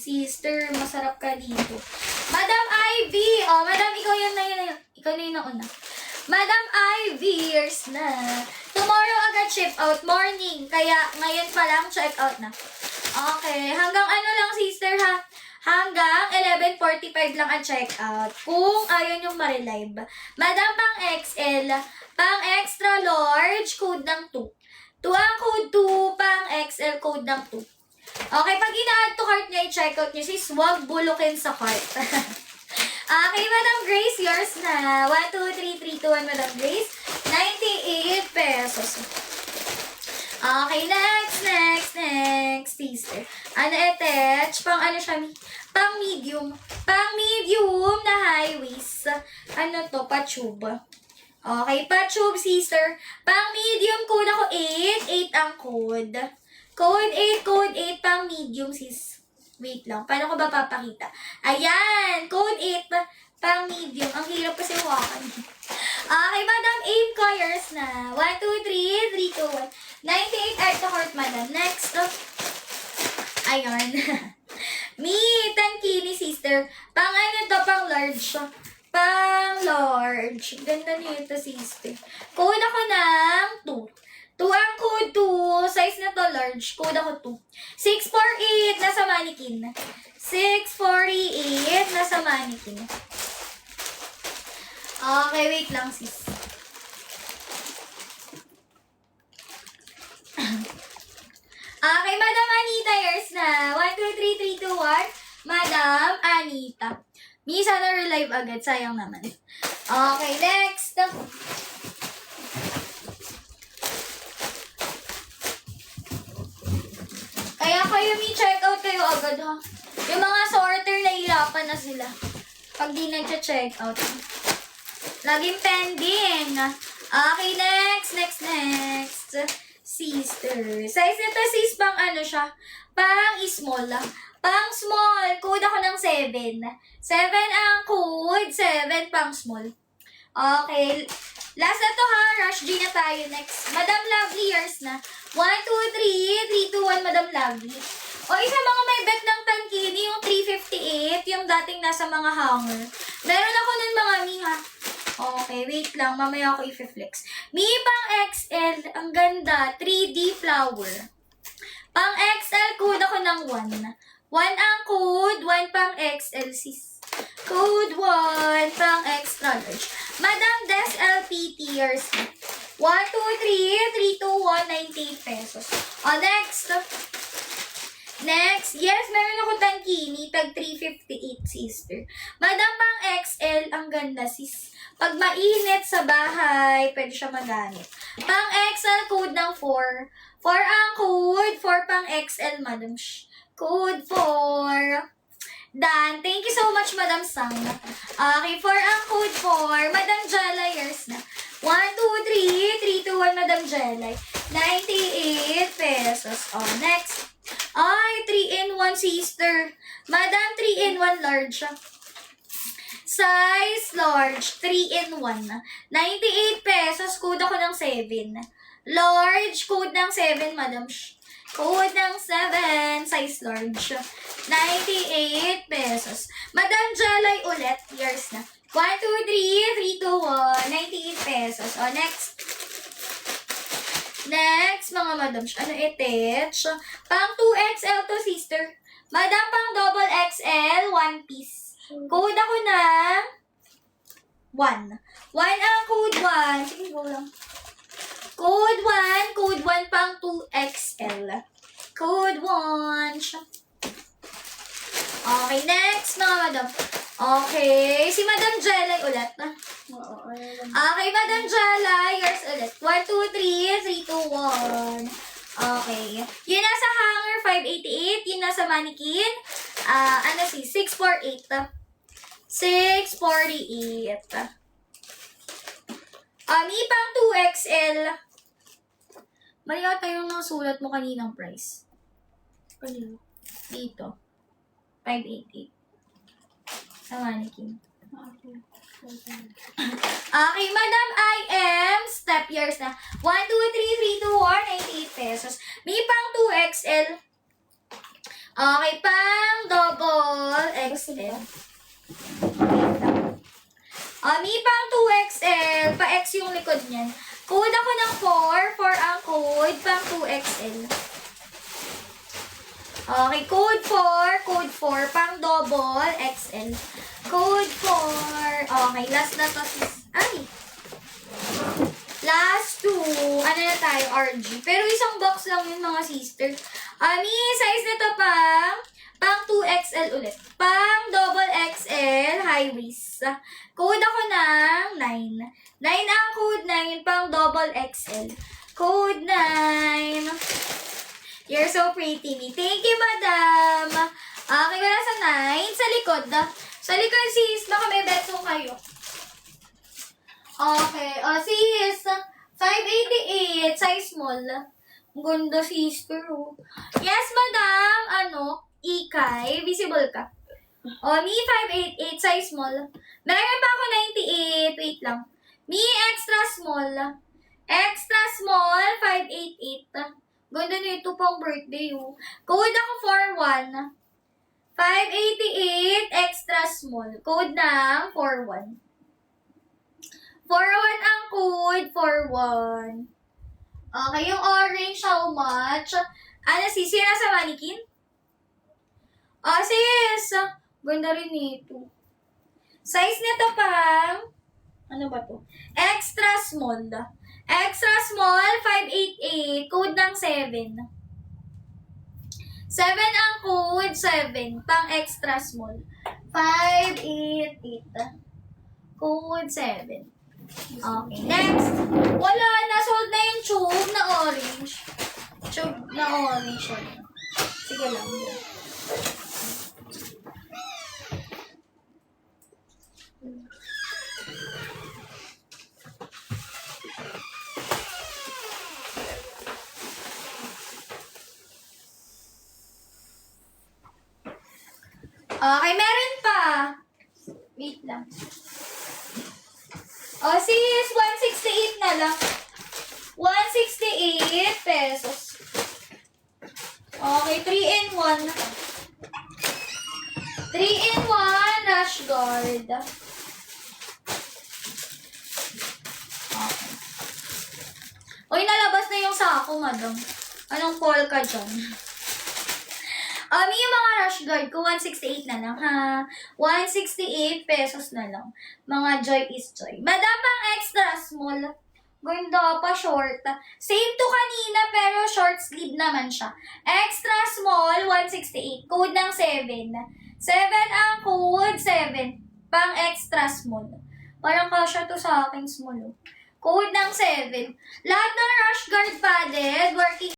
sister. Masarap ka dito. Madam Ivy. Oh, Madam, ikaw yan na yun. Ikaw na yun nauna. Madam Ivy, years na. Tomorrow agad ship out. Morning. Kaya ngayon pa lang check out na. Okay. Hanggang ano lang, sister, ha? Hanggang 11:45 lang ang check out. Kung ayaw nyong ma-relive. Madam, pang XL. Pang extra large, code ng 2. 2 ang code 2. Pang XL, code ng 2. Okay, pag ina-add to cart niya, i-check out niyo, sis, huwag bulukin sa cart. Okay, Madam Grace, yours na. 1, 2, 3, 3, 2, 1, Madam Grace. 98 pesos. Okay, next, sister. Ano, attach? Pang ano siya? Pang medium. Pang medium na high waist. Ano to? Pa-tube. Okay, pa-tube, sister. Pang medium, code ako 8. 8 ang code. Code 8, pang medium, sis. Wait lang, paano ko ba papakita? Ayan, code 8, pang medium. Ang hirap kasi hawakan. Okay, Madam, aim ko, yours na. 1, 2, 3, 3, 2, 1. 98 art to heart, Madam. Next, ayun. Me, tankini, sister. Pang ano to, pang large. Pang large. Ganda nito, sister. Code ako ng 2. 2 ang code 2. Size na to large. Code ako 2. 648 nasa mannequin. 648 nasa mannequin. Okay, wait lang, sis. Okay, Madam Anita, yours na. 1, 2, 3, 3, 2, 1. Madam Anita. Misa na relive agad. Sayang naman. Okay, next. Kaya kayo check out kayo agad, ha? Yung mga sorter, nahihirapan na sila. Pag di nag-check out. Laging pending. Okay, next. Sister. Size nito, sis, pang ano siya? Pang small. Pang small. Code ako ng 7. 7 ang code. 7 pang small. Okay. Last na to, ha? Rush G na tayo. Next. Madam Lovely, yours na. 1, 2, 3, 3, 2, 1, Madam Lovely. O, isa mga may bet ng tankini, yung 358, yung dating nasa mga hanger. Meron ako nun, mga mi, ha? Okay, wait lang. Mamaya ako i-flex. Mi, pang XL. Ang ganda. 3D flower. Pang XL, code ako ng 1. 1 ang code. 1 pang XL, sis. Code 1 pang extra large. Madam Des LP tiers. 1, 2, 3, 3, 2, 1, 98 pesos. O, next. Yes, meron ako tankini, tag 358, sister. Madam, pang XL, ang ganda, sis. Pag mainit sa bahay, pwede siya magamit. Pang XL, code ng 4. 4 ang code, 4 pang XL, madam. Code 4. Done. Thank you so much, Madam Sang. Okay, 4 ang code 4. Madam Jala, yours na. 1, 2, 3, 3, 2, 1, Madam Jala. 98 pesos. Oh, next. Ay, 3-in-1, sister. Madam, 3-in-1 large. Size large, 3-in-1. 98 pesos, code ako ng 7. Large, code ng 7, madam. Code ng 7, size large. 98 pesos. Madam Jalay ulit, yours na. 1, 2, 3, 3, 2, 1, 98 pesos. O, next. Next, mga madam. Ano, attach? Pang 2XL to, sister. Madam, pang double XL, 1 piece. Code ako ng 1. 1 ang code 1. Sige, go lang. Code 1 pang 2XL. Code 1. Okay, next, mga madam. Okay, si Madam Jelay ulit. Okay, Madam Jelay, yours ulit. 1, 2, 3, 3, 2, 1. Okay. Yung nasa hanger, 588. Yung nasa mannequin, 648. 648. May pang 2XL. Mali ata yung nasulat mo kaninang price. Kanino? Dito. 588. Sa mannequin. Okay, Madam, I am step years na. 1, 2, 3, 3, 2, 1, 98 pesos. May pang 2XL. Okay, pang double XL. Mi pang 2XL, pa-X yung likod niyan. Code ako ng 4 ang code, pang 2XL. Okay, code 4, pang double XL. Code 4, okay, last na to. Last 2, ano na tayo, RG. Pero isang box lang yun, mga sister. Size nito pang 2XL ulit. Pang double XL, high waist. Code ako ng 9. 9 ang code 9, pang double XL. Code 9. You're so pretty, me. Thank you, madam. Okay, wala sa 9. Sa likod. Sa likod, sis, baka may betso kayo. Okay, sis, 588, size small. Ang ganda, sister, oh. Yes, madam, Ikay, visible ka. Mi 588, size small. Meron pa ako 98, wait lang. Mi extra small. Extra small, 588. Ganda nito pang birthday, oh. Code ako 41. 588, extra small. Code ng 41. 41 ang code, 41. Okay, yung orange, how much? Sis, yun nasa mannequin? Sis, ganda rin ito. Size nito pang, ano ba to? Extra small. Extra small, 588, code ng 7. 7 ang code, 7, pang extra small. 588, code 7. Okay, next. Wala, nasold na yung tube na orange. Tube na orange. Sige lang. Okay, meron pa. Wait lang. Sis, 168 na lang. 168 pesos. Okay, 3-in-1. 3-in-1 rash guard. Okay. Uy, nalabas na yung sako, madam. Anong call ka dyan? Yung mga rush guard ko, 168 na lang, ha? 168 pesos na lang. Mga joy is joy. Madam, pang extra small. Ganda pa, short. Same to kanina, pero short sleeve naman siya. Extra small, 168. Code ng 7. 7 ang code, 7. Pang extra small. Parang kasya to sa akin small, oh. Code ng 7. Lahat ng rush guard padded, working